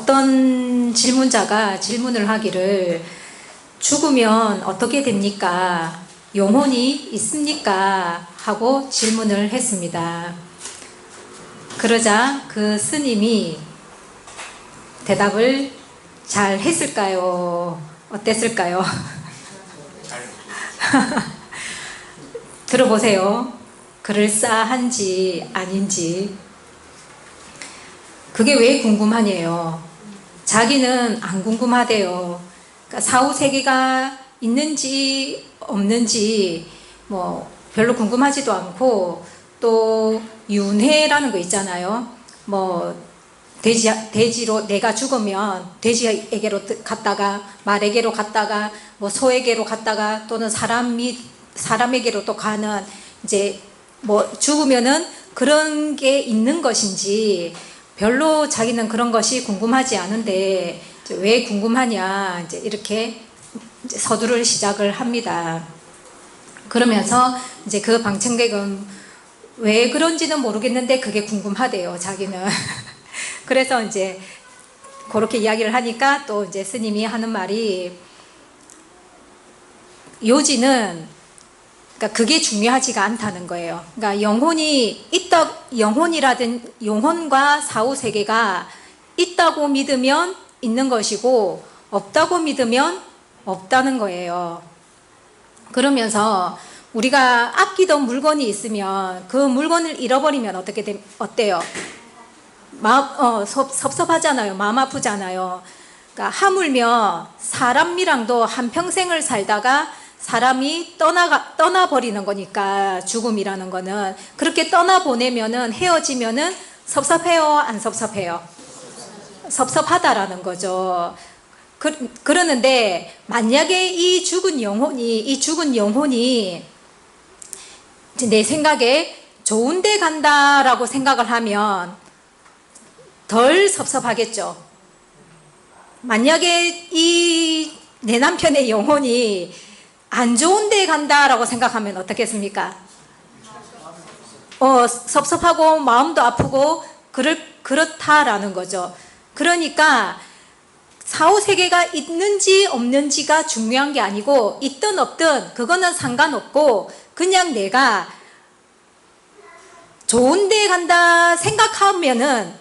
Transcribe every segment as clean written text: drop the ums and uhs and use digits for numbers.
어떤 질문자가 질문을 하기를 죽으면 어떻게 됩니까? 영혼이 있습니까? 하고 질문을 했습니다. 그러자 그 스님이 대답을 잘 했을까요? 어땠을까요? 들어보세요. 그럴싸한지 아닌지. 그게 왜 궁금하냐요? 자기는 안 궁금하대요. 그러니까 사후세계가 있는지 없는지 뭐 별로 궁금하지도 않고, 또 윤회라는 거 있잖아요. 뭐 돼지로 내가 죽으면 돼지에게로 갔다가 말에게로 갔다가 뭐 소에게로 갔다가 또는 사람에게로 또 가는, 이제 뭐 죽으면은 그런 게 있는 것인지 별로 자기는 그런 것이 궁금하지 않은데 왜 궁금하냐, 이제 이렇게 이제 서두를 시작을 합니다. 그러면서 이제 그 방청객은 왜 그런지는 모르겠는데 그게 궁금하대요, 자기는. 그래서 이제 그렇게 이야기를 하니까 또 이제 스님이 하는 말이, 요지는 그러니까 그게 중요하지가 않다는 거예요. 그러니까 영혼과 사후 세계가 있다고 믿으면 있는 것이고 없다고 믿으면 없다는 거예요. 그러면서 우리가 아끼던 물건이 있으면 그 물건을 잃어버리면 어때요? 섭섭하잖아요. 마음 아프잖아요. 그러니까 하물며 사람이랑도 한평생을 살다가 사람이 떠나버리는 거니까, 죽음이라는 거는. 그렇게 떠나보내면은, 헤어지면은 섭섭해요? 안 섭섭해요? 섭섭하다라는 거죠. 그러는데 만약에 이 죽은 영혼이 내 생각에 좋은 데 간다라고 생각을 하면 덜 섭섭하겠죠. 만약에 내 남편의 영혼이 안 좋은 데 간다라고 생각하면 어떻겠습니까? 섭섭하고 마음도 아프고 그렇다라는 거죠. 그러니까 사후세계가 있는지 없는지가 중요한 게 아니고, 있든 없든 그거는 상관없고, 그냥 내가 좋은 데 간다 생각하면은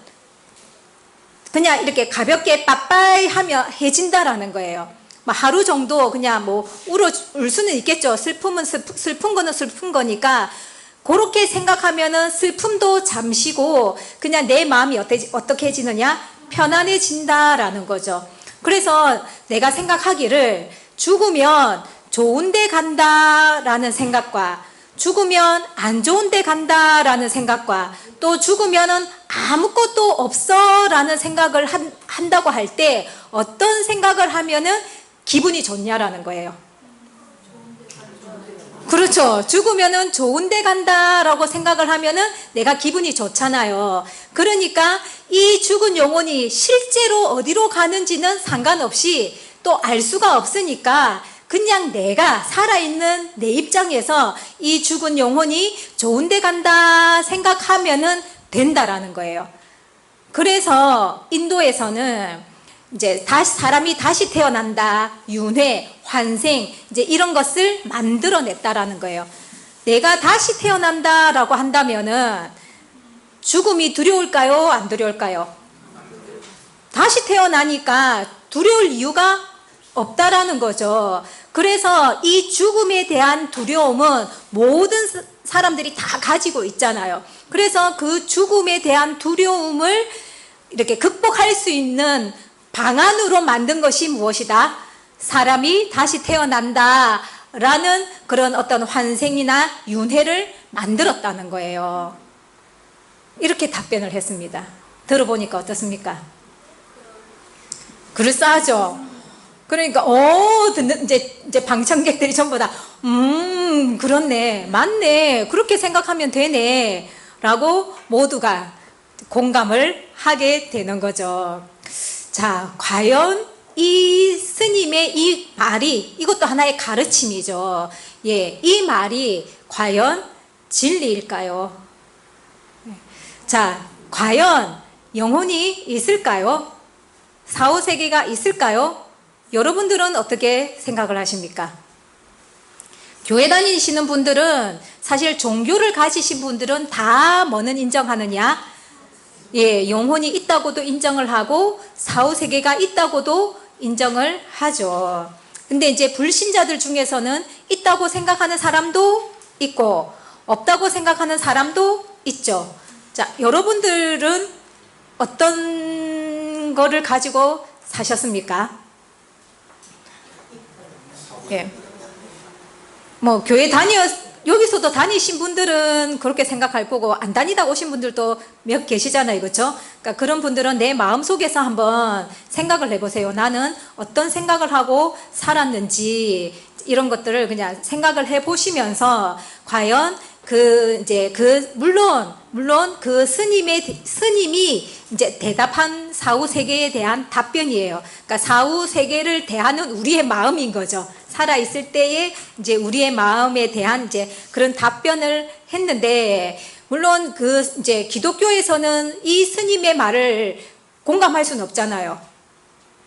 그냥 이렇게 가볍게 빠빠이 하며 해진다라는 거예요. 하루 정도 그냥 울 수는 있겠죠. 슬픈 거는 슬픈 거니까 그렇게 생각하면은 슬픔도 잠시고 그냥 내 마음이 어떻게 해지느냐? 편안해진다라는 거죠. 그래서 내가 생각하기를 죽으면 좋은 데 간다라는 생각과, 죽으면 안 좋은 데 간다라는 생각과, 또 죽으면은 아무것도 없어 라는 생각을 한다고 할 때 어떤 생각을 하면은 기분이 좋냐라는 거예요. 그렇죠. 죽으면은 좋은 데 간다라고 생각을 하면은 내가 기분이 좋잖아요. 그러니까 이 죽은 영혼이 실제로 어디로 가는지는 상관없이 또 알 수가 없으니까 그냥 내가 살아있는 내 입장에서 이 죽은 영혼이 좋은 데 간다 생각하면은 된다라는 거예요. 그래서 인도에서는 이제 사람이 다시 태어난다, 윤회, 환생, 이제 이런 것을 만들어냈다라는 거예요. 내가 다시 태어난다라고 한다면은 죽음이 두려울까요? 안 두려울까요? 다시 태어나니까 두려울 이유가 없다라는 거죠. 그래서 이 죽음에 대한 두려움은 모든 사람들이 다 가지고 있잖아요. 그래서 그 죽음에 대한 두려움을 이렇게 극복할 수 있는 방안으로 만든 것이 무엇이다? 사람이 다시 태어난다라는 그런 어떤 환생이나 윤회를 만들었다는 거예요. 이렇게 답변을 했습니다. 들어보니까 어떻습니까? 그럴싸하죠? 그러니까 이제 방청객들이 전부 다 그렇네, 맞네, 그렇게 생각하면 되네 라고 모두가 공감을 하게 되는 거죠. 자, 과연 이 스님의 이 말이, 이것도 하나의 가르침이죠. 이 말이 과연 진리일까요? 자, 과연 영혼이 있을까요? 사후세계가 있을까요? 여러분들은 어떻게 생각을 하십니까? 교회 다니시는 분들은, 사실 종교를 가지신 분들은 다 뭐는 인정하느냐? 예, 영혼이 있다고도 인정을 하고 사후세계가 있다고도 인정을 하죠. 근데 이제 불신자들 중에서는 있다고 생각하는 사람도 있고 없다고 생각하는 사람도 있죠. 자, 여러분들은 어떤 거를 가지고 사셨습니까? 예. 뭐 교회 여기서도 다니신 분들은 그렇게 생각할 거고 안 다니다 오신 분들도 몇 계시잖아요. 그렇죠? 그러니까 그런 분들은 내 마음속에서 한번 생각을 해보세요. 나는 어떤 생각을 하고 살았는지 이런 것들을 그냥 생각을 해보시면서 과연 물론 그 스님이 이제 대답한 사후 세계에 대한 답변이에요. 그러니까 사후 세계를 대하는 우리의 마음인 거죠. 살아 있을 때의 이제 우리의 마음에 대한 이제 그런 답변을 했는데, 물론 이제 기독교에서는 이 스님의 말을 공감할 수는 없잖아요.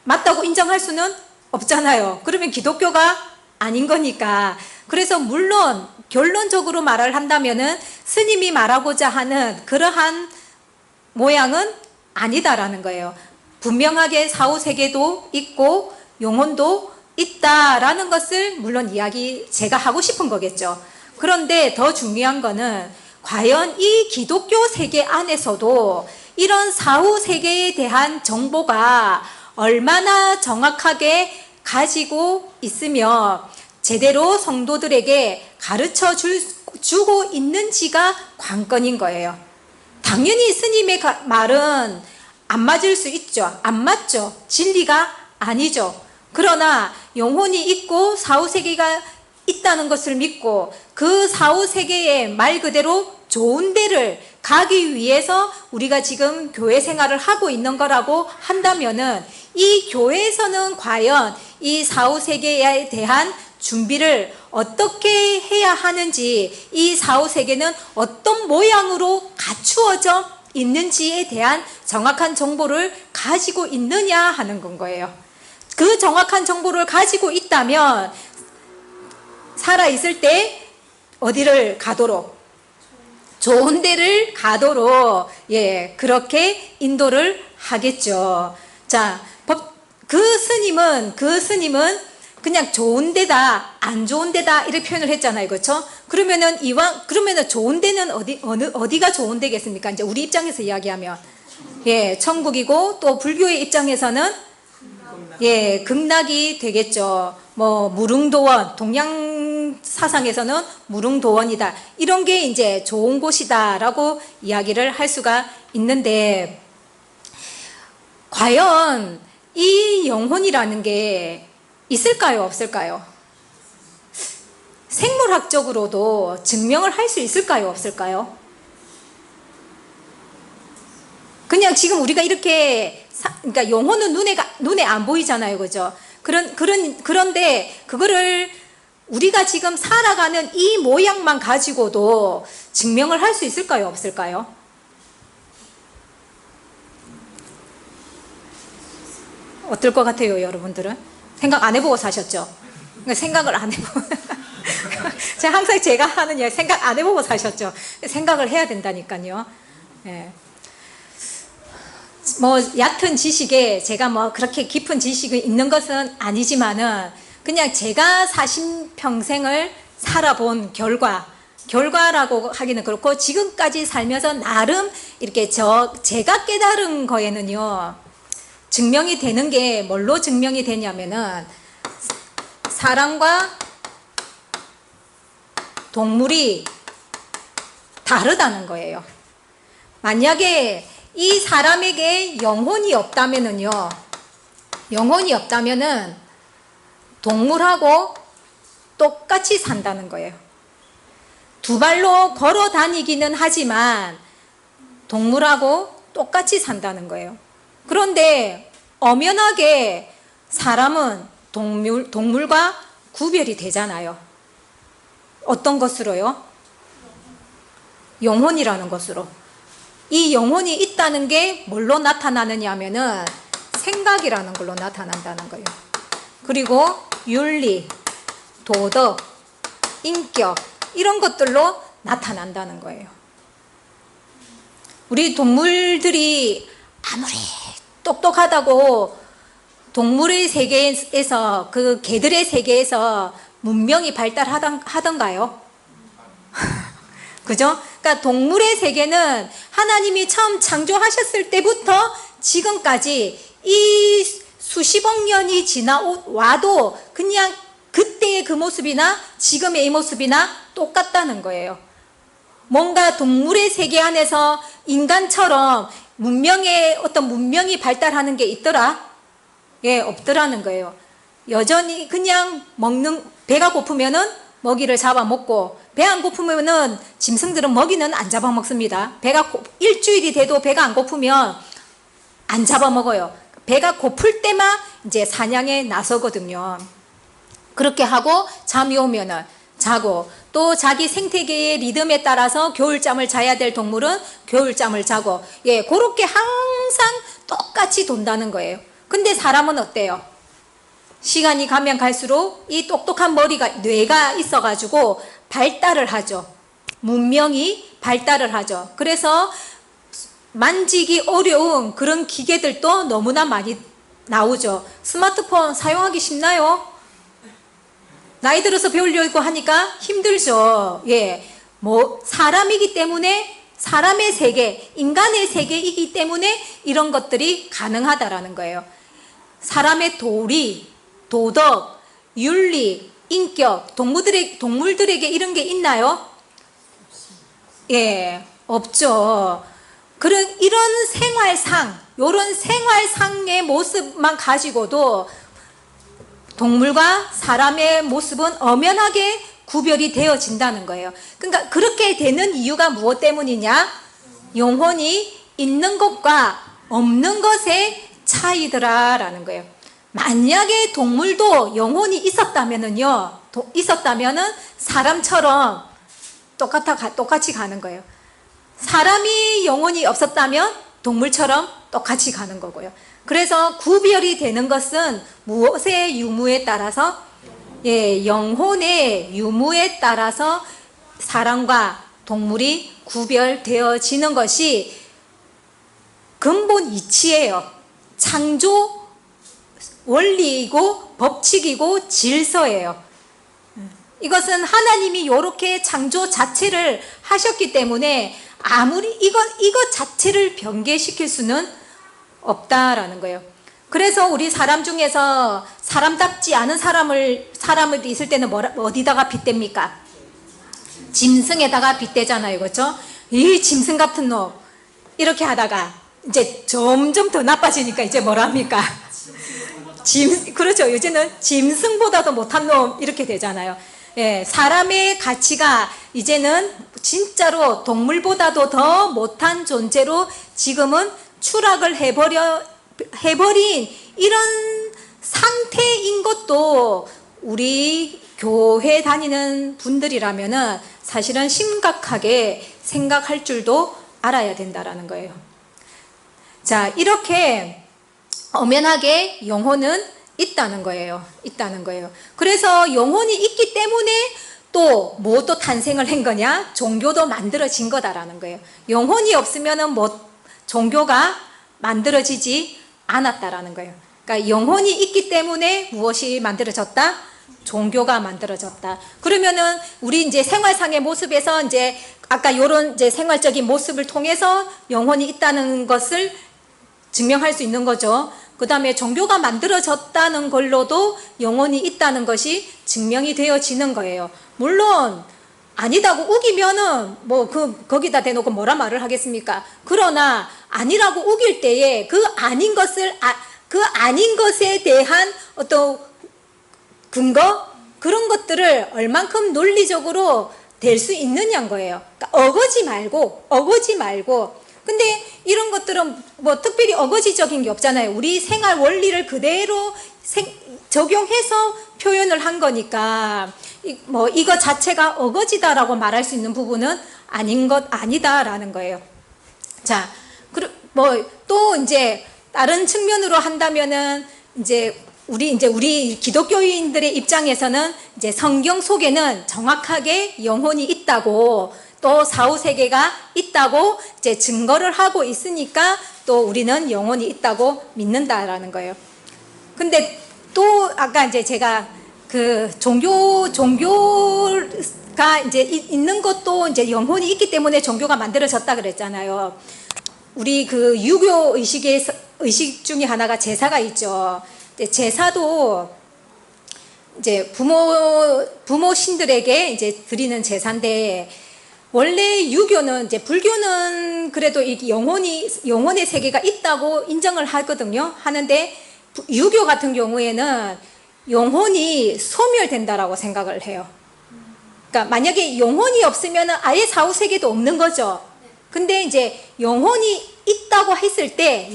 맞다고 인정할 수는 없잖아요. 그러면 기독교가 아닌 거니까. 그래서 물론 결론적으로 말을 한다면은 스님이 말하고자 하는 그러한 모양은 아니다라는 거예요. 분명하게 사후세계도 있고 영혼도 있다라는 것을 물론 제가 하고 싶은 거겠죠. 그런데 더 중요한 거는 과연 이 기독교 세계 안에서도 이런 사후세계에 대한 정보가 얼마나 정확하게 가지고 있으며 제대로 성도들에게 가르쳐 주고 있는지가 관건인 거예요. 당연히 스님의 말은 안 맞을 수 있죠. 안 맞죠. 진리가 아니죠. 그러나 영혼이 있고 사후세계가 있다는 것을 믿고 그 사후세계의 말 그대로 좋은 데를 가기 위해서 우리가 지금 교회 생활을 하고 있는 거라고 한다면은 이 교회에서는 과연 이 사후세계에 대한 준비를 어떻게 해야 하는지, 이 사후세계는 어떤 모양으로 갖추어져 있는지에 대한 정확한 정보를 가지고 있느냐 하는 건 거예요. 그 정확한 정보를 가지고 있다면 살아있을 때 어디를 가도록, 좋은 데를 가도록, 예, 그렇게 인도를 하겠죠. 자, 그 스님은 그냥 좋은 데다, 안 좋은 데다 이렇게 표현을 했잖아요. 그렇죠? 그러면은 좋은 데는 어디가 좋은 데겠습니까? 이제 우리 입장에서 이야기하면, 예, 천국이고, 또 불교의 입장에서는, 예, 극락이 되겠죠. 뭐, 무릉도원, 동양 사상에서는 무릉도원이다. 이런 게 이제 좋은 곳이다라고 이야기를 할 수가 있는데, 과연 이 영혼이라는 게 있을까요? 없을까요? 생물학적으로도 증명을 할 수 있을까요? 없을까요? 그냥 지금 우리가 이렇게 그러니까 영혼은 눈에 안 보이잖아요. 그죠? 그런데 그거를 우리가 지금 살아가는 이 모양만 가지고도 증명을 할 수 있을까요? 없을까요? 어떨 것 같아요, 여러분들은? 생각 안 해보고 사셨죠? 생각을 안 해보고. 제가 하는 이야기, 생각 안 해보고 사셨죠? 생각을 해야 된다니까요. 예. 뭐, 얕은 지식에 제가 뭐 그렇게 깊은 지식이 있는 것은 아니지만은 그냥 제가 평생을 살아본 결과라고 하기는 그렇고, 지금까지 살면서 나름 이렇게 제가 깨달은 거에는요, 증명이 되는 게 뭘로 증명이 되냐면은 사람과 동물이 다르다는 거예요. 만약에 이 사람에게 영혼이 없다면은 동물하고 똑같이 산다는 거예요. 두 발로 걸어 다니기는 하지만 동물하고 똑같이 산다는 거예요. 그런데 엄연하게 사람은 동물과 구별이 되잖아요. 어떤 것으로요? 영혼이라는 것으로. 이 영혼이 있다는 게 뭘로 나타나느냐 하면은 생각이라는 걸로 나타난다는 거예요. 그리고 윤리, 도덕, 인격 이런 것들로 나타난다는 거예요. 우리 동물들이 아무리 똑똑하다고 동물의 세계에서 그 개들의 세계에서 문명이 발달하던가요? 그죠? 그러니까 동물의 세계는 하나님이 처음 창조하셨을 때부터 지금까지 이 수십억 년이 지나와도 그냥 그때의 그 모습이나 지금의 이 모습이나 똑같다는 거예요. 뭔가 동물의 세계 안에서 인간처럼 문명이 발달하는 게 있더라? 예, 없더라는 거예요. 여전히 그냥 배가 고프면은 먹이를 잡아먹고, 배 안 고프면은 짐승들은 먹이는 안 잡아먹습니다. 일주일이 돼도 배가 안 고프면 안 잡아먹어요. 배가 고플 때만 이제 사냥에 나서거든요. 그렇게 하고 잠이 오면은 자고, 또 자기 생태계의 리듬에 따라서 겨울잠을 자야 될 동물은 겨울잠을 자고, 예, 그렇게 항상 똑같이 돈다는 거예요. 근데 사람은 어때요? 시간이 가면 갈수록 이 똑똑한 뇌가 있어가지고 발달을 하죠. 문명이 발달을 하죠. 그래서 만지기 어려운 그런 기계들도 너무나 많이 나오죠. 스마트폰 사용하기 쉽나요? 나이 들어서 배우려고 하니까 힘들죠. 예. 사람이기 때문에, 사람의 세계, 인간의 세계이기 때문에 이런 것들이 가능하다라는 거예요. 사람의 도리, 도덕, 윤리, 인격, 동물들에게 이런 게 있나요? 예, 없죠. 이런 생활상, 이런 생활상의 모습만 가지고도 동물과 사람의 모습은 엄연하게 구별이 되어진다는 거예요. 그러니까 그렇게 되는 이유가 무엇 때문이냐? 영혼이 있는 것과 없는 것의 차이더라라는 거예요. 만약에 동물도 영혼이 있었다면은 사람처럼 똑같이 가는 거예요. 사람이 영혼이 없었다면 동물처럼 똑같이 가는 거고요. 그래서 구별이 되는 것은 무엇의 유무에 따라서, 예, 영혼의 유무에 따라서 사람과 동물이 구별되어지는 것이 근본 이치예요. 창조 원리이고 법칙이고 질서예요. 이것은 하나님이 이렇게 창조 자체를 하셨기 때문에 아무리 이것 자체를 변개시킬 수는 없다라는 거예요. 그래서 우리 사람 중에서 사람답지 않은 사람을 있을 때는 어디다가 빗댑니까? 짐승에다가 빗대잖아요. 그렇죠? 이 짐승 같은 놈 이렇게 하다가 이제 점점 더 나빠지니까 이제 뭐랍니까? 그렇죠. 요즘은 짐승보다도 못한 놈 이렇게 되잖아요. 예, 사람의 가치가 이제는 진짜로 동물보다도 더 못한 존재로 지금은 추락을 해버린 이런 상태인 것도 우리 교회 다니는 분들이라면은 사실은 심각하게 생각할 줄도 알아야 된다라는 거예요. 자, 이렇게 엄연하게 영혼은 있다는 거예요. 그래서 영혼이 있기 때문에 또 탄생을 한 거냐? 종교도 만들어진 거다라는 거예요. 영혼이 없으면은 종교가 만들어지지 않았다라는 거예요. 그러니까 영혼이 있기 때문에 무엇이 만들어졌다? 종교가 만들어졌다. 그러면은 우리 이제 생활상의 모습에서 이제 아까 요런 이제 생활적인 모습을 통해서 영혼이 있다는 것을 증명할 수 있는 거죠. 그 다음에 종교가 만들어졌다는 걸로도 영혼이 있다는 것이 증명이 되어지는 거예요. 물론 아니다고 우기면은 거기다 대놓고 뭐라 말을 하겠습니까? 그러나 아니라고 우길 때에 그 아닌 것에 대한 어떤 근거 그런 것들을 얼만큼 논리적으로 될 수 있느냐인 거예요. 그러니까 어거지 말고. 근데 이런 것들은 특별히 어거지적인 게 없잖아요. 우리 생활 원리를 그대로 적용해서 표현을 한 거니까 이거 자체가 어거지다라고 말할 수 있는 부분은 아니다라는 거예요. 자, 또 이제 다른 측면으로 한다면은 이제 우리 기독교인들의 입장에서는 이제 성경 속에는 정확하게 영혼이 있다고, 또 사후세계가 있다고 이제 증거를 하고 있으니까 또 우리는 영혼이 있다고 믿는다라는 거예요. 근데 또 아까 이제 제가 그 종교가 이제 있는 것도 이제 영혼이 있기 때문에 종교가 만들어졌다 그랬잖아요. 우리 그 유교 의식 중에 하나가 제사가 있죠. 제사도 이제 부모 신들에게 이제 드리는 제사인데, 원래 유교는 이제 불교는 그래도 이 영혼의 세계가 있다고 인정을 하거든요. 하는데 유교 같은 경우에는 영혼이 소멸된다라고 생각을 해요. 그러니까 만약에 영혼이 없으면 아예 사후 세계도 없는 거죠. 근데 이제 영혼이 있다고 했을 때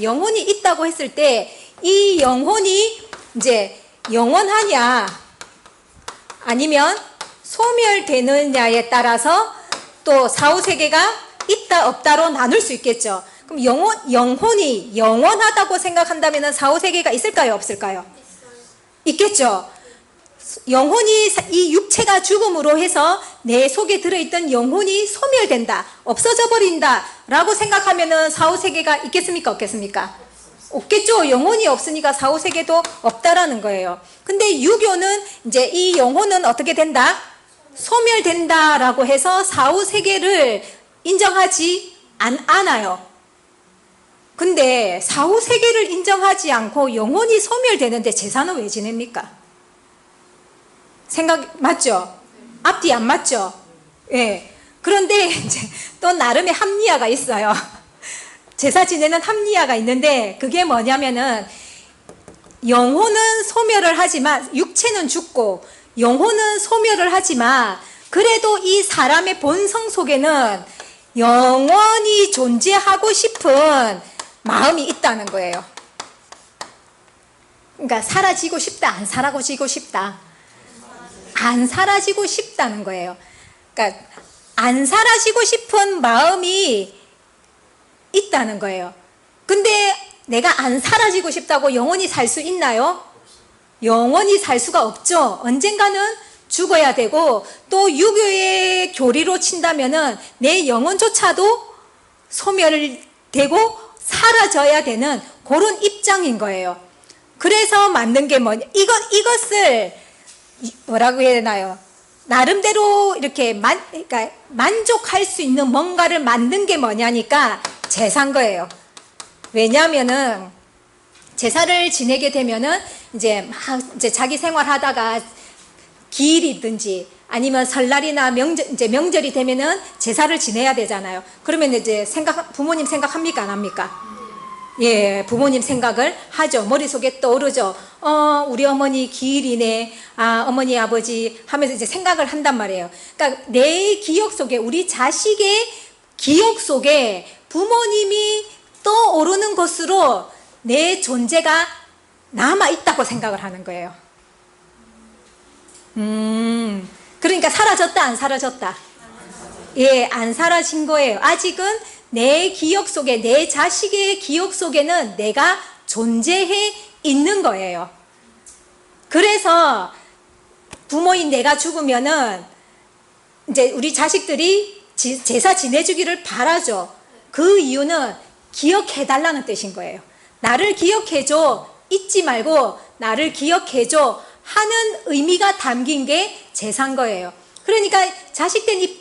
이 영혼이 이제 영원하냐 아니면 소멸되느냐에 따라서 또 사후 세계가 있다 없다로 나눌 수 있겠죠. 그럼 영혼이 영원하다고 생각한다면 사후 세계가 있을까요, 없을까요? 있겠죠. 영혼이, 이 육체가 죽음으로 해서 내 속에 들어있던 영혼이 소멸된다, 없어져 버린다 라고 생각하면 사후 세계가 있겠습니까, 없겠습니까? 없겠죠. 영혼이 없으니까 사후 세계도 없다라는 거예요. 근데 유교는 이제 이 영혼은 어떻게 된다? 소멸된다라고 해서 사후 세계를 인정하지 않아요. 근데 사후 세계를 인정하지 않고 영혼이 소멸되는데 제사는 왜 지냅니까? 생각 맞죠? 앞뒤 안 맞죠? 예. 그런데 이제 또 나름의 합리화가 있어요. 제사 지내는 합리화가 있는데, 그게 뭐냐면은 영혼은 소멸을 하지만, 육체는 죽고 영혼은 소멸을 하지만 그래도 이 사람의 본성 속에는 영원히 존재하고 싶은 마음이 있다는 거예요. 그러니까 사라지고 싶다, 안 사라지고 싶다? 안 사라지고 싶다는 거예요. 그러니까 안 사라지고 싶은 마음이 있다는 거예요. 근데 내가 안 사라지고 싶다고 영원히 살 수 있나요? 영원히 살 수가 없죠. 언젠가는 죽어야 되고, 또 유교의 교리로 친다면은 내 영혼조차도 소멸되고 사라져야 되는 그런 입장인 거예요. 그래서 만든 게 뭐냐, 이것을 뭐라고 해야 되나요? 나름대로 이렇게 그러니까 만족할 수 있는 뭔가를 만든 게 뭐냐니까 제사인 거예요. 왜냐하면은 제사를 지내게 되면은 이제 자기 생활하다가 기일이든지 아니면 설날이나 명절이 되면은 제사를 지내야 되잖아요. 그러면 이제 부모님 생각합니까, 안 합니까? 예, 부모님 생각을 하죠. 머릿속에 떠오르죠. 우리 어머니 기일이네. 어머니 아버지 하면서 이제 생각을 한단 말이에요. 그러니까 내 기억 속에, 우리 자식의 기억 속에 부모님이 떠오르는 것으로 내 존재가 남아있다고 생각을 하는 거예요. 그러니까 사라졌다, 안 사라졌다? 예, 안 사라진 거예요. 아직은 내 기억 속에, 내 자식의 기억 속에는 내가 존재해 있는 거예요. 그래서 부모인 내가 죽으면은 이제 우리 자식들이 제사 지내주기를 바라죠. 그 이유는 기억해달라는 뜻인 거예요. 나를 기억해줘, 잊지 말고 나를 기억해줘 하는 의미가 담긴 게 제사인 거예요. 그러니까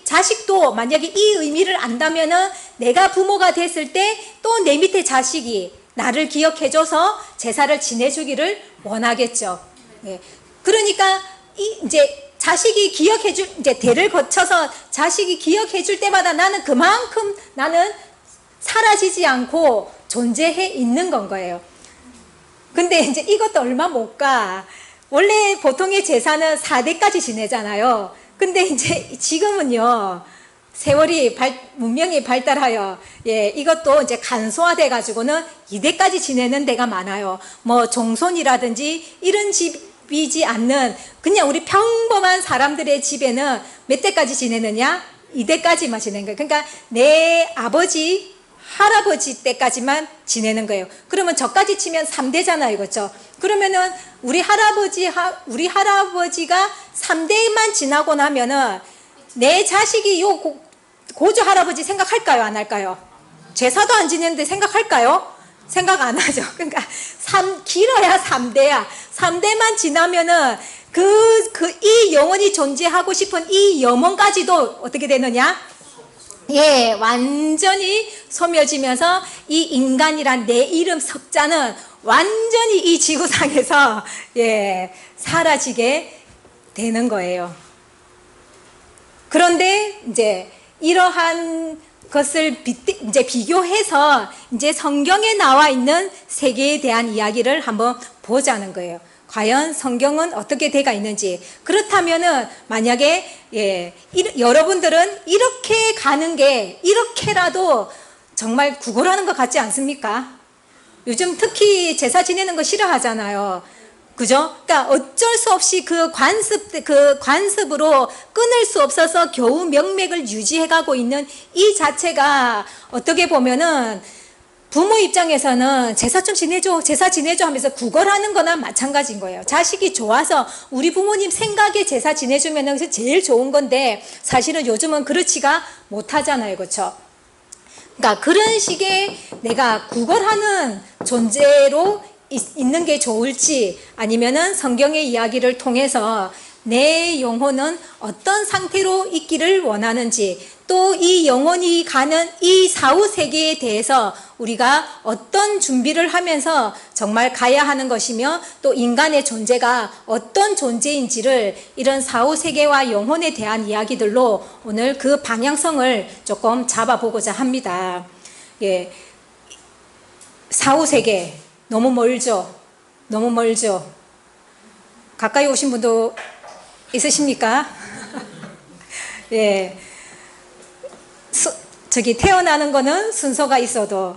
자식도 만약에 이 의미를 안다면은 내가 부모가 됐을 때 또 내 밑에 자식이 나를 기억해줘서 제사를 지내주기를 원하겠죠. 예. 그러니까 이제 자식이 이제 대를 거쳐서 자식이 기억해줄 때마다 나는 그만큼 사라지지 않고 존재해 있는 건 거예요. 근데 이제 이것도 얼마 못 가. 원래 보통의 제사는 4대까지 지내잖아요. 근데 이제 지금은요, 세월이 문명이 발달하여, 예, 이것도 이제 간소화돼 가지고는 2대까지 지내는 데가 많아요. 뭐 종손이라든지 이런 집이지 않는 그냥 우리 평범한 사람들의 집에는 몇 대까지 지내느냐? 2대까지만 지내는 거예요. 그러니까 내 아버지 할아버지 때까지만 지내는 거예요. 그러면 저까지 치면 3대잖아요. 그렇죠? 그러면은 우리 할아버지가 3대만 지나고 나면은 내 자식이 요 고조 할아버지 생각할까요? 안 할까요? 제사도 안 지내는데 생각할까요? 생각 안 하죠. 그러니까 길어야 3대야. 3대만 지나면은 이 영혼이 존재하고 싶은 이 영혼까지도 어떻게 되느냐? 예, 완전히 소멸지면서 이 인간이란 내 이름 석자는 완전히 이 지구상에서 예, 사라지게 되는 거예요. 그런데 이제 이러한 것을 이제 비교해서 이제 성경에 나와 있는 세계에 대한 이야기를 한번 보자는 거예요. 과연 성경은 어떻게 되어 있는지. 그렇다면은 만약에 예, 여러분들은 이렇게 가는 게 이렇게라도 정말 구걸하는 것 같지 않습니까? 요즘 특히 제사 지내는 거 싫어하잖아요. 그죠? 그러니까 어쩔 수 없이 그 관습으로 끊을 수 없어서 겨우 명맥을 유지해가고 있는 이 자체가 어떻게 보면은 부모 입장에서는 제사 좀 지내줘, 제사 지내줘 하면서 구걸하는 거나 마찬가지인 거예요. 자식이 좋아서 우리 부모님 생각에 제사 지내주면 제일 좋은 건데 사실은 요즘은 그렇지가 못하잖아요. 그렇죠? 그러니까 그런 식의 내가 구걸하는 존재로 있는 게 좋을지 아니면은 성경의 이야기를 통해서 내 영혼은 어떤 상태로 있기를 원하는지 또 이 영혼이 가는 이 사후 세계에 대해서 우리가 어떤 준비를 하면서 정말 가야 하는 것이며 또 인간의 존재가 어떤 존재인지를 이런 사후 세계와 영혼에 대한 이야기들로 오늘 그 방향성을 조금 잡아보고자 합니다. 예, 사후 세계 너무 멀죠? 너무 멀죠? 가까이 오신 분도 있으십니까? 예. 태어나는 거는 순서가 있어도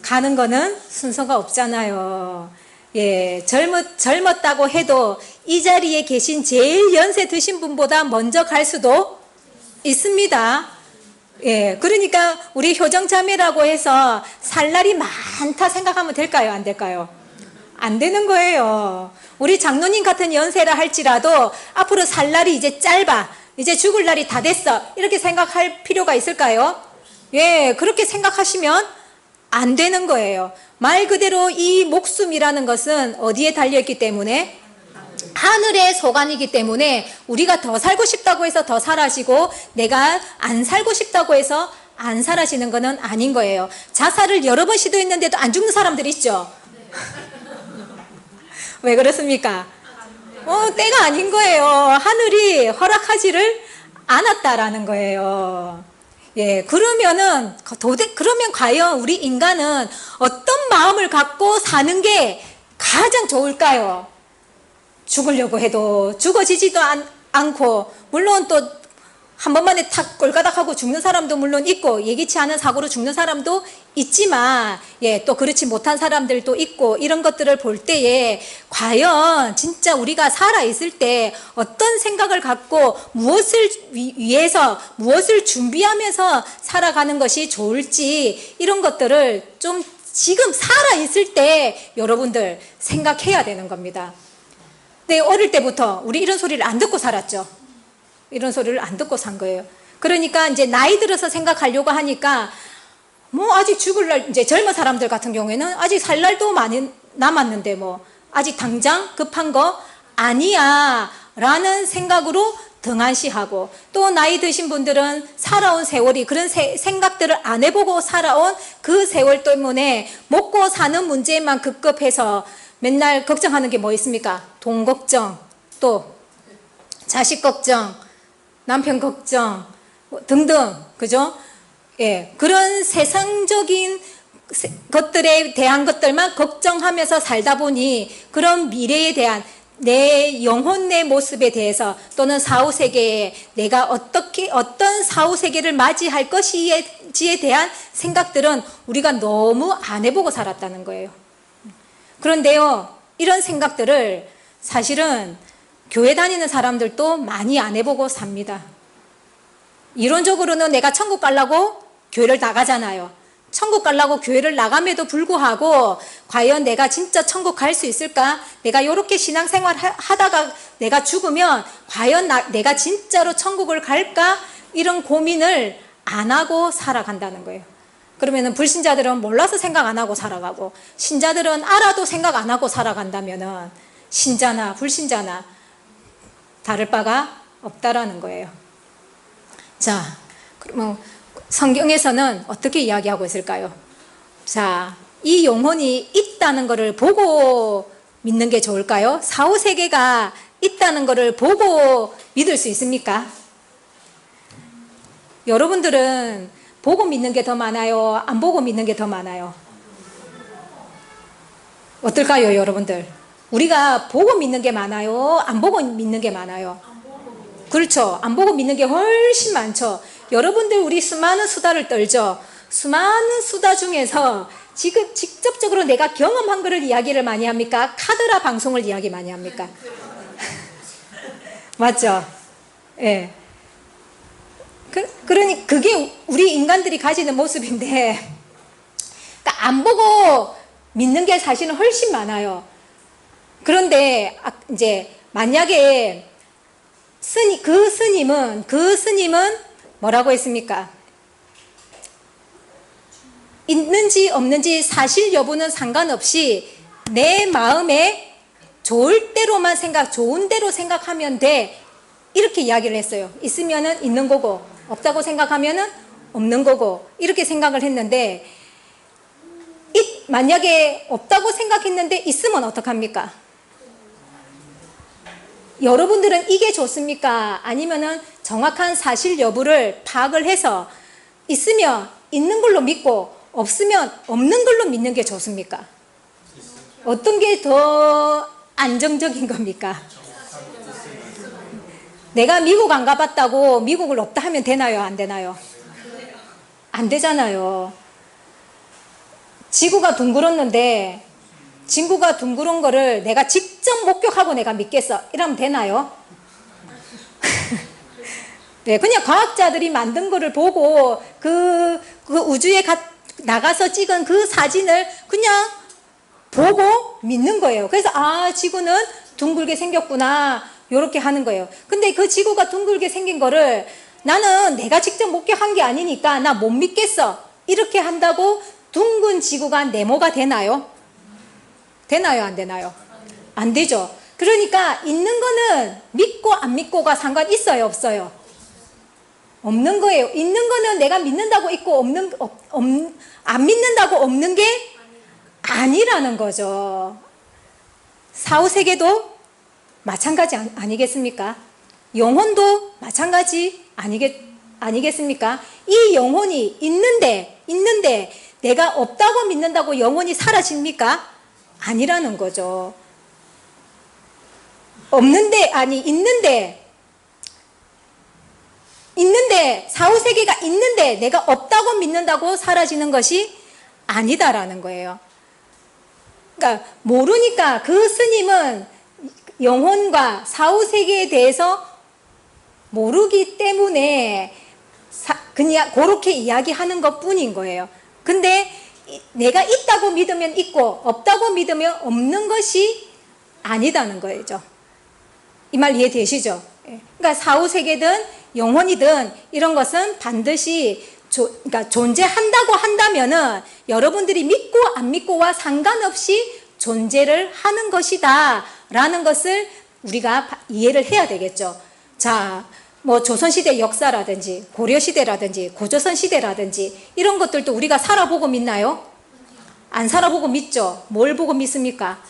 가는 거는 순서가 없잖아요. 예. 젊었다고 해도 이 자리에 계신 제일 연세 드신 분보다 먼저 갈 수도 있습니다. 예. 그러니까 우리 효정자매라고 해서 살 날이 많다 생각하면 될까요? 안 될까요? 안 되는 거예요. 우리 장로님 같은 연세라 할지라도 앞으로 살 날이 이제 짧아. 이제 죽을 날이 다 됐어. 이렇게 생각할 필요가 있을까요? 예, 그렇게 생각하시면 안 되는 거예요. 말 그대로 이 목숨이라는 것은 어디에 달려있기 때문에? 하늘의 소관이기 때문에 우리가 더 살고 싶다고 해서 더 사라지고 내가 안 살고 싶다고 해서 안 사라지는 것은 아닌 거예요. 자살을 여러 번 시도했는데도 안 죽는 사람들 있죠? 왜 그렇습니까? 때가 아닌 거예요. 하늘이 허락하지를 않았다라는 거예요. 예, 그러면 과연 우리 인간은 어떤 마음을 갖고 사는 게 가장 좋을까요? 죽으려고 해도 죽어지지도 않고, 물론 또 한 번만에 탁 꼴가닥하고 죽는 사람도 물론 있고, 예기치 않은 사고로 죽는 사람도 있지만, 예, 또 그렇지 못한 사람들도 있고, 이런 것들을 볼 때에, 과연 진짜 우리가 살아있을 때 어떤 생각을 갖고 무엇을 위해서, 무엇을 준비하면서 살아가는 것이 좋을지, 이런 것들을 좀 지금 살아있을 때 여러분들 생각해야 되는 겁니다. 네, 어릴 때부터 우리 이런 소리를 안 듣고 살았죠. 이런 소리를 안 듣고 산 거예요. 그러니까 이제 나이 들어서 생각하려고 하니까 아직 죽을 날, 이제 젊은 사람들 같은 경우에는 아직 살 날도 많이 남았는데 아직 당장 급한 거 아니야 라는 생각으로 등한시하고, 또 나이 드신 분들은 살아온 세월이 그런 생각들을 안 해보고 살아온 그 세월 때문에 먹고 사는 문제만 급급해서 맨날 걱정하는 게 뭐 있습니까? 돈 걱정, 또 자식 걱정, 남편 걱정 등등, 그죠? 예, 그런 세상적인 것들에 대한 것들만 걱정하면서 살다 보니 그런 미래에 대한 내 영혼, 내 모습에 대해서 또는 사후 세계에 내가 어떤 사후 세계를 맞이할 것이지에 대한 생각들은 우리가 너무 안 해보고 살았다는 거예요. 그런데요, 이런 생각들을 사실은 교회 다니는 사람들도 많이 안 해보고 삽니다. 이론적으로는 내가 천국 가려고 교회를 나가잖아요. 천국 가려고 교회를 나감에도 불구하고 과연 내가 진짜 천국 갈 수 있을까? 내가 이렇게 신앙생활 하다가 내가 죽으면 과연 내가 진짜로 천국을 갈까? 이런 고민을 안 하고 살아간다는 거예요. 그러면은 불신자들은 몰라서 생각 안 하고 살아가고, 신자들은 알아도 생각 안 하고 살아간다면은 신자나 불신자나 다를 바가 없다라는 거예요. 자, 그러면 성경에서는 어떻게 이야기하고 있을까요? 자, 이 영혼이 있다는 것을 보고 믿는 게 좋을까요? 사후세계가 있다는 것을 보고 믿을 수 있습니까? 여러분들은 보고 믿는 게 더 많아요? 안 보고 믿는 게 더 많아요? 어떨까요, 여러분들? 우리가 보고 믿는 게 많아요? 안 보고 믿는 게 많아요? 그렇죠. 안 보고 믿는 게 훨씬 많죠. 여러분들 우리 수많은 수다를 떨죠. 수많은 수다 중에서 지금 직접적으로 내가 경험한 거를 이야기를 많이 합니까? 카더라 방송을 이야기 많이 합니까? 맞죠? 예. 그러니 그게 우리 인간들이 가지는 모습인데, 그러니까 안 보고 믿는 게 사실은 훨씬 많아요. 그런데 이제 만약에 그 스님은 뭐라고 했습니까? 있는지 없는지 사실 여부는 상관없이 내 마음에 좋은 대로 생각하면 돼. 이렇게 이야기를 했어요. 있으면은 있는 거고, 없다고 생각하면은 없는 거고, 이렇게 생각을 했는데, 만약에 없다고 생각했는데 있으면 어떡합니까? 여러분들은 이게 좋습니까? 아니면은 정확한 사실 여부를 파악을 해서 있으면 있는 걸로 믿고 없으면 없는 걸로 믿는 게 좋습니까? 어떤 게 더 안정적인 겁니까? 내가 미국 안 가봤다고 미국을 없다 하면 되나요? 안 되나요? 안 되잖아요. 지구가 둥그렇는데 지구가 둥그런 거를 내가 직접 목격하고 내가 믿겠어? 이러면 되나요? 네, 그냥 과학자들이 만든 거를 보고 그 우주에 나가서 찍은 그 사진을 그냥 보고 믿는 거예요. 그래서 지구는 둥글게 생겼구나, 요렇게 하는 거예요. 근데 그 지구가 둥글게 생긴 거를 나는 내가 직접 목격한 게 아니니까 나 못 믿겠어, 이렇게 한다고 둥근 지구가 네모가 되나요? 되나요? 안 되나요? 안 되죠. 그러니까 있는 거는 믿고 안 믿고가 상관 있어요? 없어요? 없는 거예요. 있는 거는 내가 믿는다고 있고 안 믿는다고 없는 게 아니라는 거죠. 사후세계도 마찬가지 아니겠습니까? 영혼도 마찬가지 아니겠습니까? 이 영혼이 있는데 내가 없다고 믿는다고 영혼이 사라집니까? 아니라는 거죠. 있는데 사후세계가 있는데 내가 없다고 믿는다고 사라지는 것이 아니다라는 거예요. 그러니까 모르니까 그 스님은 영혼과 사후세계에 대해서 모르기 때문에 그냥 그렇게 이야기하는 것 뿐인 거예요. 근데 내가 있다고 믿으면 있고 없다고 믿으면 없는 것이 아니다는 거죠. 이 말 이해되시죠? 그러니까 사후세계든 영혼이든 이런 것은 반드시 그러니까 존재한다고 한다면은 여러분들이 믿고 안 믿고와 상관없이 존재를 하는 것이다 라는 것을 우리가 이해를 해야 되겠죠. 자, 뭐 조선시대 역사라든지 고려시대라든지 고조선시대라든지 이런 것들도 우리가 살아보고 믿나요? 안 살아보고 믿죠. 뭘 보고 믿습니까?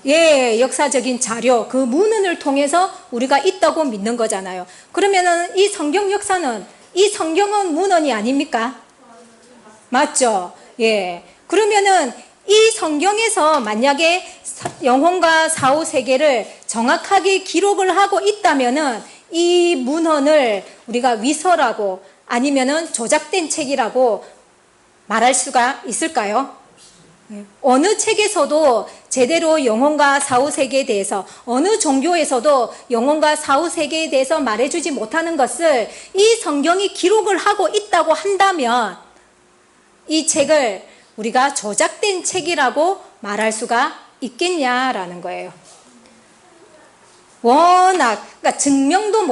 예, 역사적인 자료, 그 문헌을 통해서 우리가 있다고 믿는 거잖아요. 그러면은 이 성경 역사는, 이 성경은 문헌이 아닙니까? 맞죠? 예. 그러면은 이 성경에서 만약에 영혼과 사후 세계를 정확하게 기록을 하고 있다면은 이 문헌을 우리가 위서라고 아니면은 조작된 책이라고 말할 수가 있을까요? 어느 책에서도 제대로 영혼과 사후세계에 대해서, 어느 종교에서도 영혼과 사후세계에 대해서 말해주지 못하는 것을 이 성경이 기록을 하고 있다고 한다면 이 책을 우리가 조작된 책이라고 말할 수가 있겠냐라는 거예요. 워낙 그러니까 증명도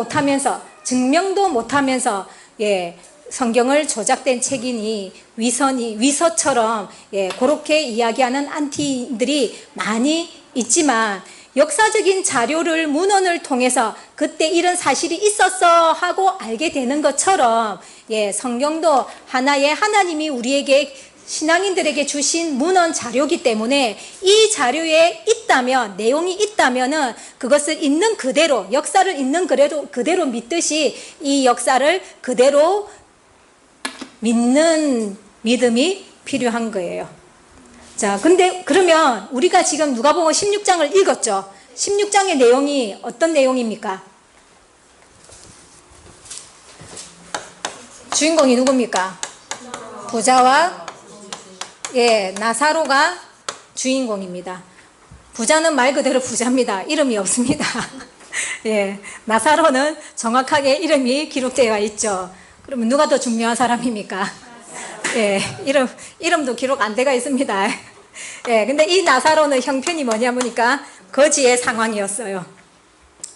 못하면서 예, 성경을 조작된 책이니 위서처럼 예, 그렇게 이야기하는 안티들이 많이 있지만 역사적인 자료를 문헌을 통해서 그때 이런 사실이 있었어 하고 알게 되는 것처럼 예, 성경도 하나의 하나님이 우리에게 신앙인들에게 주신 문헌 자료이기 때문에 이 자료에 있다면 내용이 있다면은 그것을 있는 그대로 역사를 있는 그대로 믿듯이 이 역사를 그대로 믿는 믿음이 필요한 거예요. 자, 근데 그러면 우리가 지금 누가복음 16장을 읽었죠. 16장의 내용이 어떤 내용입니까? 주인공이 누굽니까? 부자와 예, 나사로가 주인공입니다. 부자는 말 그대로 부자입니다. 이름이 없습니다. 예, 나사로는 정확하게 이름이 기록되어 있죠. 그러면 누가 더 중요한 사람입니까? 예, 이름도 기록 안 돼가 있습니다. 예, 근데 이 나사로는 형편이 뭐냐니까 거지의 상황이었어요.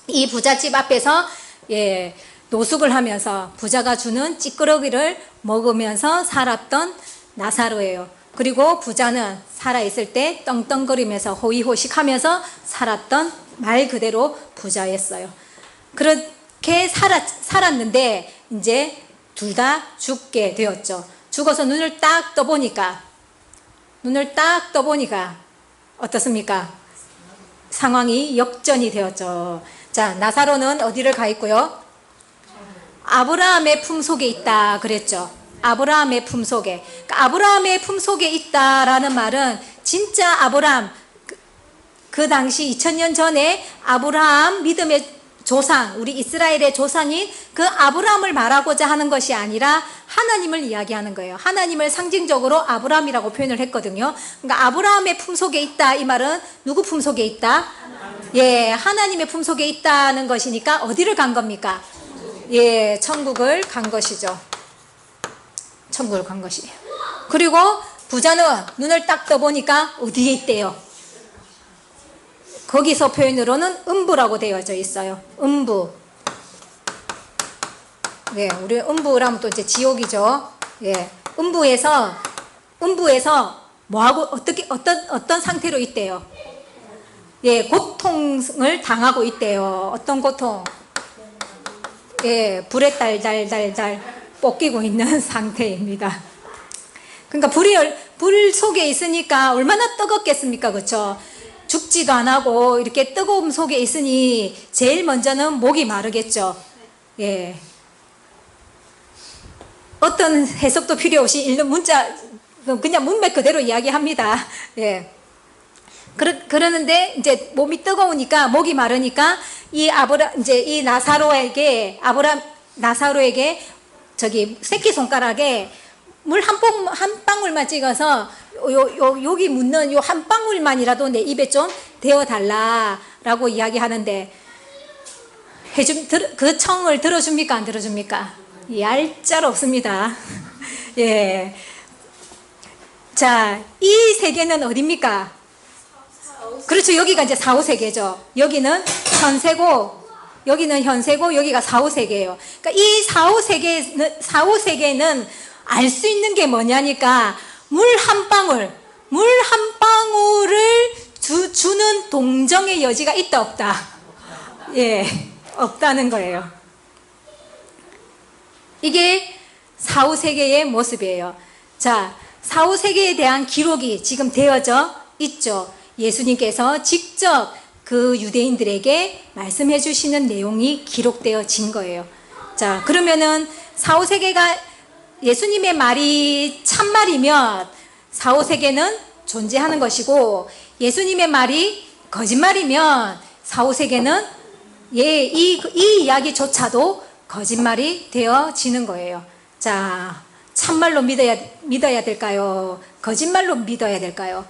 이 부잣집 앞에서 예, 노숙을 하면서 부자가 주는 찌끄러기를 먹으면서 살았던 나사로예요. 그리고 부자는 살아있을 때 떵떵거리면서 호의호식하면서 살았던 말 그대로 부자였어요. 그렇게 살았는데 이제 둘 다 죽게 되었죠. 죽어서 눈을 딱 떠보니까 어떻습니까? 상황이 역전이 되었죠. 자, 나사로는 어디를 가 있고요? 아브라함의 품속에 있다 그랬죠. 아브라함의 품속에. 그러니까 아브라함의 품속에 있다라는 말은 진짜 아브라함, 그 당시 2000년 전에 아브라함 믿음의 조상, 우리 이스라엘의 조상인 그 아브라함을 말하고자 하는 것이 아니라 하나님을 이야기하는 거예요. 하나님을 상징적으로 아브라함이라고 표현을 했거든요. 그러니까 아브라함의 품속에 있다, 이 말은 누구 품속에 있다? 예, 하나님의 품속에 있다는 것이니까 어디를 간 겁니까? 예, 천국을 간 것이죠. 천국을 간 것이에요. 그리고 부자는 눈을 딱 떠보니까 어디에 있대요? 거기서 표현으로는 음부라고 되어져 있어요. 음부. 네, 우리 음부라면 또 이제 지옥이죠. 예, 음부에서 뭐하고 어떤 상태로 있대요? 예, 고통을 당하고 있대요. 어떤 고통? 예, 불에 달달달달 볶이고 있는 상태입니다. 그러니까 불 속에 있으니까 얼마나 뜨겁겠습니까? 그렇죠? 죽지도 안 하고 이렇게 뜨거움 속에 있으니 제일 먼저는 목이 마르겠죠. 예. 어떤 해석도 필요 없이 읽는 문자 그냥 문맥 그대로 이야기합니다. 예. 그러는데 이제 몸이 뜨거우니까 목이 마르니까 이 나사로에게 저기 새끼손가락에 물 한 방울만 찍어서 여기 묻는 요 한 방울만이라도 내 입에 좀 대어달라라고 이야기하는데 그 청을 들어줍니까? 안 들어줍니까? 얄짤 없습니다. 예. 자, 이 세계는 어딥니까? 그렇죠. 여기가 이제 사후세계죠. 여기는 현세고 여기가 사후세계예요. 그러니까 이 사후세계는 알 수 있는 게 뭐냐니까 물 한 방울을 주는 동정의 여지가 있다 없다? 예, 없다는 거예요. 이게 사후세계의 모습이에요. 자, 사후세계에 대한 기록이 지금 되어져 있죠. 예수님께서 직접 그 유대인들에게 말씀해 주시는 내용이 기록되어진 거예요. 자, 그러면은 사후세계가 예수님의 말이 참말이면 사후세계는 존재하는 것이고 예수님의 말이 거짓말이면 사후세계는 이 이야기조차도 거짓말이 되어지는 거예요. 자, 참말로 믿어야 될까요? 거짓말로 믿어야 될까요?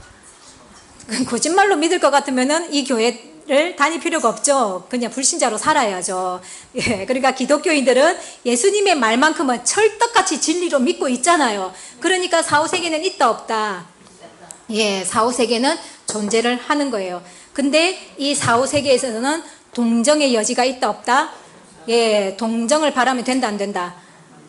거짓말로 믿을 것 같으면은 이 교회 교회를 다닐 필요가 없죠. 그냥 불신자로 살아야죠. 예, 그러니까 기독교인들은 예수님의 말만큼은 철떡같이 진리로 믿고 있잖아요. 그러니까 사후세계는 있다 없다. 예, 사후세계는 존재를 하는 거예요. 근데 이 사후세계에서는 동정의 여지가 있다 없다? 예, 동정을 바라면 된다 안 된다?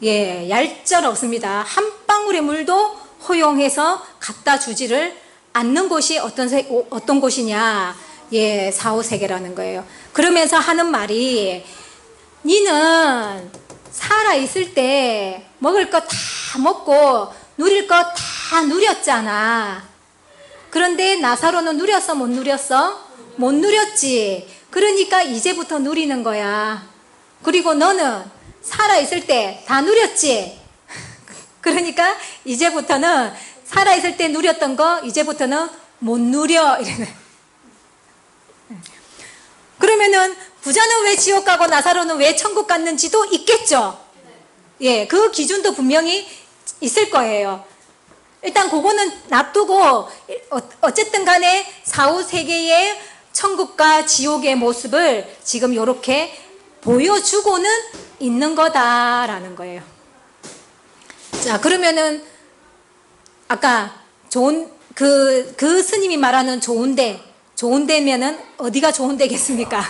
예, 얄짤 없습니다. 한 방울의 물도 허용해서 갖다 주지를 않는 곳이 어떤 곳이냐? 예, 사후세계라는 거예요. 그러면서 하는 말이, 니는 살아있을 때 먹을 거 다 먹고 누릴 거 다 누렸잖아. 그런데 나사로는 누렸어 못 누렸어? 못 누렸지. 그러니까 이제부터 누리는 거야. 그리고 너는 살아있을 때 다 누렸지. 그러니까 이제부터는 살아있을 때 누렸던 거 이제부터는 못 누려. 이러네. 그러면은 부자는 왜 지옥 가고 나사로는 왜 천국 갔는지도 있겠죠. 예, 그 기준도 분명히 있을 거예요. 일단 그거는 놔두고 어쨌든 간에 사후세계의 천국과 지옥의 모습을 지금 이렇게 보여주고는 있는 거다라는 거예요. 자, 그러면은 아까 그 스님이 말하는 좋은 데면은 어디가 좋은 데겠습니까?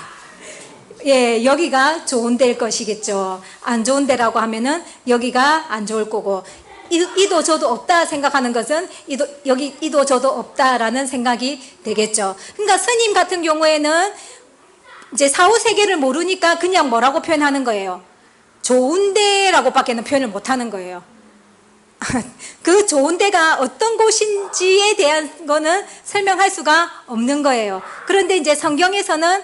예, 여기가 좋은 데일 것이겠죠. 안 좋은 데라고 하면은 여기가 안 좋을 거고, 이도 저도 없다 생각하는 것은 이도 저도 없다라는 생각이 되겠죠. 그러니까 스님 같은 경우에는 이제 사후세계를 모르니까 그냥 뭐라고 표현하는 거예요? 좋은 데라고 밖에는 표현을 못 하는 거예요. 그 좋은 데가 어떤 곳인지에 대한 거는 설명할 수가 없는 거예요. 그런데 이제 성경에서는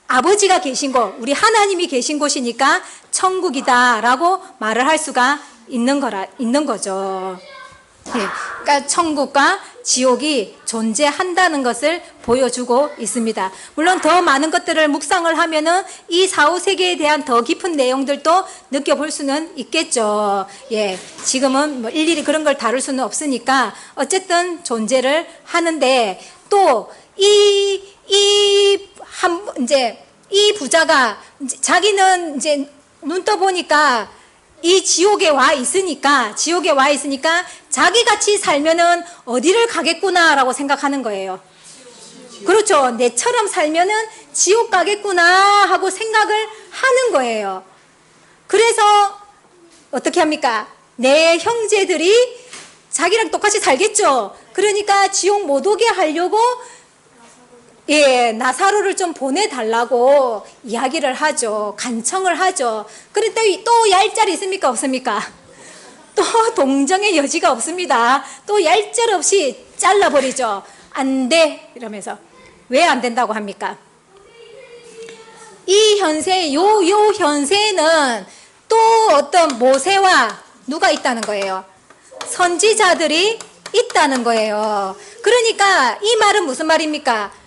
아버지가 계신 곳, 우리 하나님이 계신 곳이니까 천국이다라고 말을 할 수가 있는 거죠. 예, 그러니까 천국과 지옥이 존재한다는 것을 보여주고 있습니다. 물론 더 많은 것들을 묵상을 하면은 이 사후세계에 대한 더 깊은 내용들도 느껴볼 수는 있겠죠. 예, 지금은 뭐 일일이 그런 걸 다룰 수는 없으니까 어쨌든 존재를 하는데, 또 이 부자가 자기는 이제 눈 떠보니까 이 지옥에 와 있으니까 자기같이 살면은 어디를 가겠구나라고 생각하는 거예요. 그렇죠. 내처럼 살면은 지옥 가겠구나 하고 생각을 하는 거예요. 그래서 어떻게 합니까? 내 형제들이 자기랑 똑같이 살겠죠. 그러니까 지옥 못 오게 하려고 예, 나사로를 좀 보내달라고 이야기를 하죠. 간청을 하죠. 그런데 또 얄짤이 있습니까? 없습니까? 또 동정의 여지가 없습니다. 또 얄짤없이 잘라버리죠. 안 돼! 이러면서. 왜 안 된다고 합니까? 이 현세, 요 현세에는 또 어떤 모세와 누가 있다는 거예요? 선지자들이 있다는 거예요. 그러니까 이 말은 무슨 말입니까?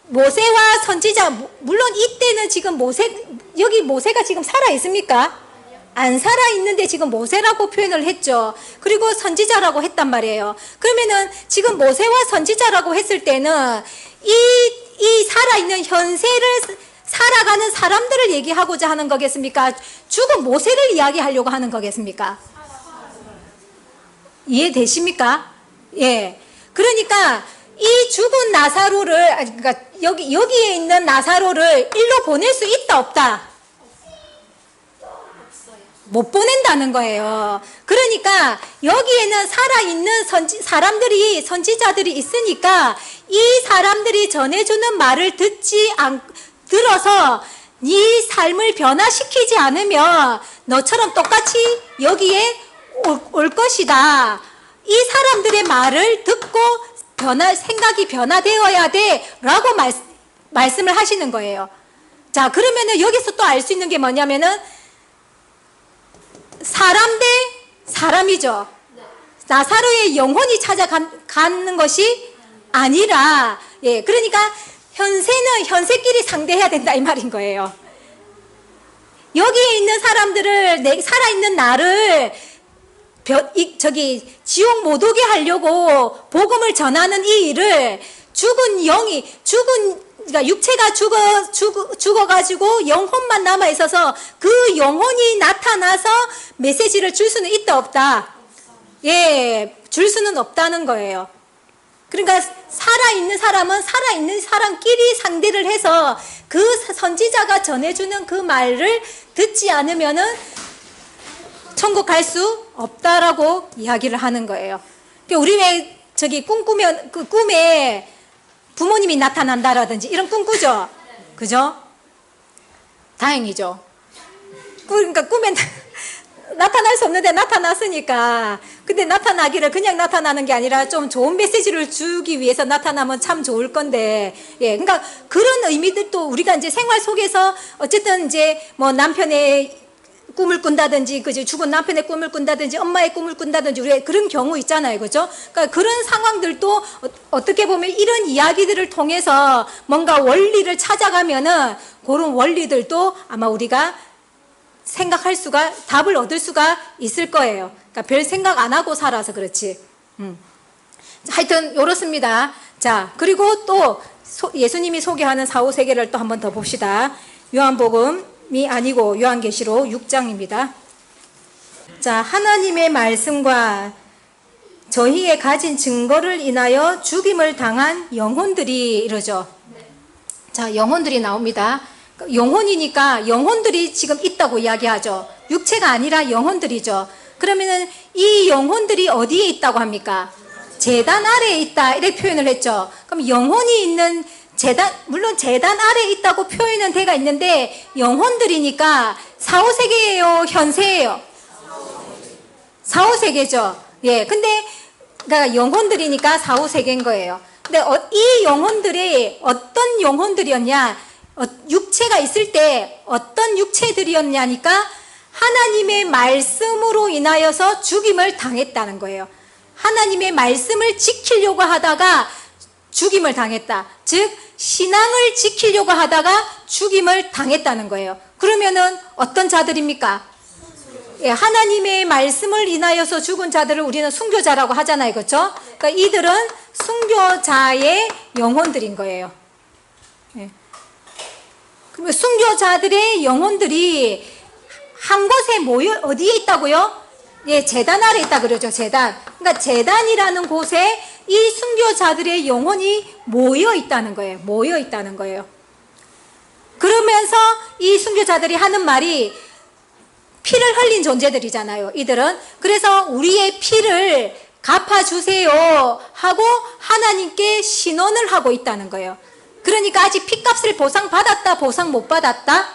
모세와 선지자, 물론 이때는 지금 여기 모세가 지금 살아있습니까? 안 살아있는데 지금 모세라고 표현을 했죠. 그리고 선지자라고 했단 말이에요. 그러면은 지금 모세와 선지자라고 했을 때는 이 살아있는 현세를 살아가는 사람들을 얘기하고자 하는 거겠습니까? 죽은 모세를 이야기하려고 하는 거겠습니까? 이해되십니까? 예. 그러니까 이 죽은 나사로를, 그러니까 여기에 있는 나사로를 일로 보낼 수 있다 없다? 못 보낸다는 거예요. 그러니까 여기에는 살아있는 선지자들이 있으니까 이 사람들이 전해주는 말을 들어서 네 삶을 변화시키지 않으면 너처럼 똑같이 여기에 올 것이다. 이 사람들의 말을 듣고 생각이 변화되어야 돼 라고 말씀을 하시는 거예요. 자, 그러면은 여기서 또 알 수 있는 게 뭐냐면은 사람 대 사람이죠. 나사로의 영혼이 찾아가는 것이 아니라, 예, 그러니까 현세는 현세끼리 상대해야 된다 이 말인 거예요. 여기에 있는 사람들을, 살아있는 나를 지옥 못 오게 하려고 복음을 전하는 이 일을 죽은 영이, 그러니까 육체가 죽어가지고 영혼만 남아있어서 그 영혼이 나타나서 메시지를 줄 수는 있다, 없다? 예, 줄 수는 없다는 거예요. 그러니까 살아있는 사람은 살아있는 사람끼리 상대를 해서 그 선지자가 전해주는 그 말을 듣지 않으면은 천국 갈 수 없다라고 이야기를 하는 거예요. 그러니까 우리 왜 저기 꿈꾸면 그 꿈에 부모님이 나타난다라든지 이런 꿈 꾸죠? 그죠? 다행이죠. 그러니까 꿈에 나타날 수 없는데 나타났으니까. 근데 나타나기를 그냥 나타나는 게 아니라 좀 좋은 메시지를 주기 위해서 나타나면 참 좋을 건데, 예, 그러니까 그런 의미들도 우리가 이제 생활 속에서 어쨌든 이제 뭐 남편의 꿈을 꾼다든지, 그죠? 죽은 남편의 꿈을 꾼다든지, 엄마의 꿈을 꾼다든지, 우리가 그런 경우 있잖아요, 그죠? 그러니까 그런 상황들도 어떻게 보면 이런 이야기들을 통해서 뭔가 원리를 찾아가면은 그런 원리들도 아마 우리가 생각할 수가, 답을 얻을 수가 있을 거예요. 그러니까 별 생각 안 하고 살아서 그렇지. 하여튼 요렇습니다. 자, 그리고 또 예수님이 소개하는 사후세계를 또 한 번 더 봅시다. 요한복음이 아니고 요한계시록 6장입니다. 자, 하나님의 말씀과 저희의 가진 증거를 인하여 죽임을 당한 영혼들이 이러죠. 자, 영혼들이 나옵니다. 영혼이니까 영혼들이 지금 있다고 이야기하죠. 육체가 아니라 영혼들이죠. 그러면은 이 영혼들이 어디에 있다고 합니까? 제단 아래에 있다, 이렇게 표현을 했죠. 그럼 영혼이 있는 제단, 물론 제단 아래에 있다고 표현은 돼가 있는데 영혼들이니까 사후세계예요, 현세예요? 사후세계죠. 예, 근데 그러니까 영혼들이니까 사후세계인 거예요. 근데 이 영혼들이 어떤 영혼들이었냐? 육체가 있을 때 어떤 육체들이었냐니까 하나님의 말씀으로 인하여서 죽임을 당했다는 거예요. 하나님의 말씀을 지키려고 하다가 죽임을 당했다. 즉 신앙을 지키려고 하다가 죽임을 당했다는 거예요. 그러면은 어떤 자들입니까? 예, 하나님의 말씀을 인하여서 죽은 자들을 우리는 순교자라고 하잖아요, 그렇죠? 그러니까 이들은 순교자의 영혼들인 거예요. 예. 그러면 순교자들의 영혼들이 한 곳에 모여, 어디에 있다고요? 예, 제단 아래 있다 그러죠, 제단. 그러니까 제단이라는 곳에 이 순교자들의 영혼이 모여 있다는 거예요. 모여 있다는 거예요. 그러면서 이 순교자들이 하는 말이 피를 흘린 존재들이잖아요, 이들은. 그래서 우리의 피를 갚아주세요 하고 하나님께 신원을 하고 있다는 거예요. 그러니까 아직 피값을 보상받았다, 보상 못 받았다?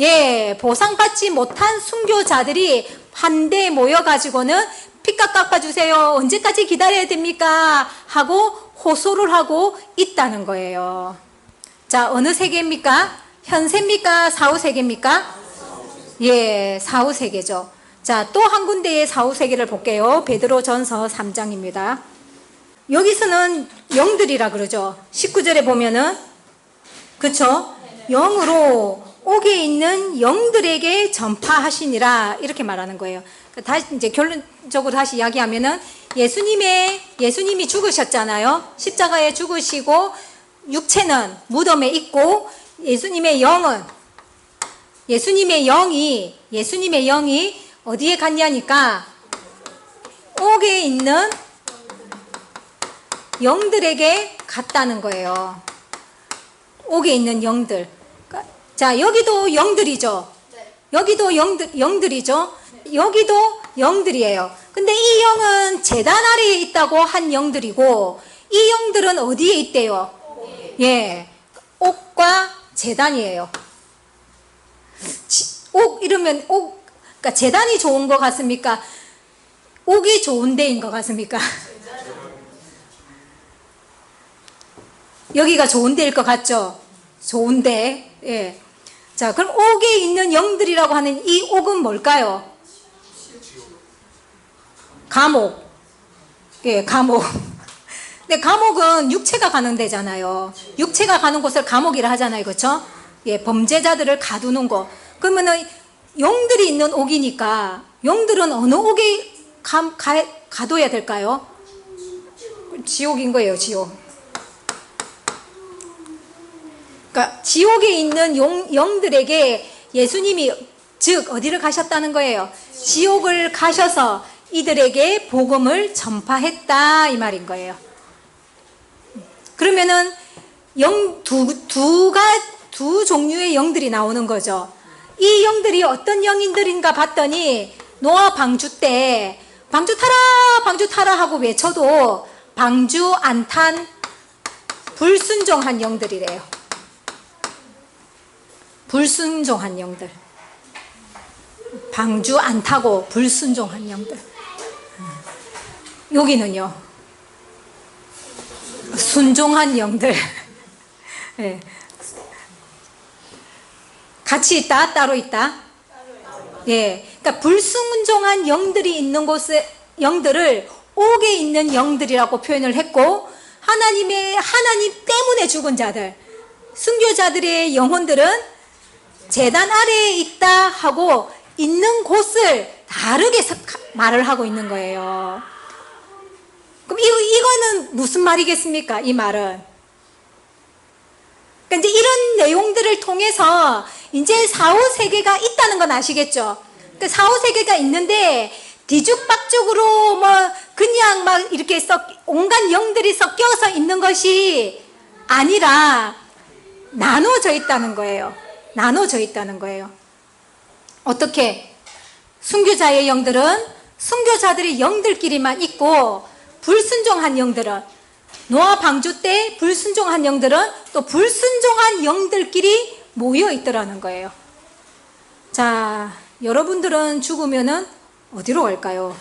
예, 보상받지 못한 순교자들이 한데 모여가지고는 피값 갚아주세요, 언제까지 기다려야 됩니까? 하고 호소를 하고 있다는 거예요. 자, 어느 세계입니까? 현세입니까? 사후세계입니까? 예, 사후세계죠. 자, 또 한 군데의 사후세계를 볼게요. 베드로전서 3장입니다. 여기서는 영들이라 그러죠. 19절에 보면은, 그쵸? 영으로 옥에 있는 영들에게 전파하시니라, 이렇게 말하는 거예요. 다시 이제 결론적으로 다시 이야기하면은 예수님이 죽으셨잖아요. 십자가에 죽으시고 육체는 무덤에 있고 예수님의 영이 어디에 갔냐니까 옥에 있는 영들에게 갔다는 거예요. 옥에 있는 영들. 자, 여기도 영들이죠. 여기도 영들이죠. 여기도 영들이에요. 근데 이 영은 제단 아래에 있다고 한 영들이고 이 영들은 어디에 있대요? 예, 옥과 제단이에요. 옥 이러면 그러니까 제단이 좋은 것 같습니까? 옥이 좋은 데인 것 같습니까? 여기가 좋은 데일 것 같죠? 좋은데. 예. 자, 그럼 옥에 있는 영들이라고 하는 이 옥은 뭘까요? 감옥. 예, 감옥. 근데 감옥은 육체가 가는 데잖아요. 육체가 가는 곳을 감옥이라 하잖아요. 그렇죠? 예, 범죄자들을 가두는 곳. 그러면은 영들이 있는 옥이니까 영들은 어느 옥에 가둬야 될까요? 지옥인 거예요, 지옥. 그러니까 지옥에 있는 영들에게 예수님이 즉 어디를 가셨다는 거예요? 지옥을 가셔서 이들에게 복음을 전파했다 이 말인 거예요. 그러면은 두 종류의 영들이 나오는 거죠. 이 영들이 어떤 영인들인가 봤더니 노아 방주 때 방주 타라 하고 외쳐도 방주 안 탄 불순종한 영들이래요. 불순종한 영들. 방주 안 타고 불순종한 영들. 여기는요, 순종한 영들. 네. 같이 있다? 따로 있다? 예. 그러니까 불순종한 영들이 있는 곳에 영들을 옥에 있는 영들이라고 표현을 했고, 하나님 때문에 죽은 자들, 순교자들의 영혼들은 제단 아래에 있다 하고 있는 곳을 다르게 말을 하고 있는 거예요. 그럼 이거는 무슨 말이겠습니까? 이 말은. 그러니까 이제 이런 내용들을 통해서 이제 사후세계가 있다는 건 아시겠죠? 그러니까 사후세계가 있는데 뒤죽박죽으로 그냥 막 이렇게 온갖 영들이 섞여서 있는 것이 아니라 나눠져 있다는 거예요. 나눠져 있다는 거예요. 어떻게? 순교자의 영들은 순교자들의 영들끼리만 있고, 불순종한 영들은, 노아 방주 때 불순종한 영들은 또 불순종한 영들끼리 모여 있더라는 거예요. 자, 여러분들은 죽으면은 어디로 갈까요?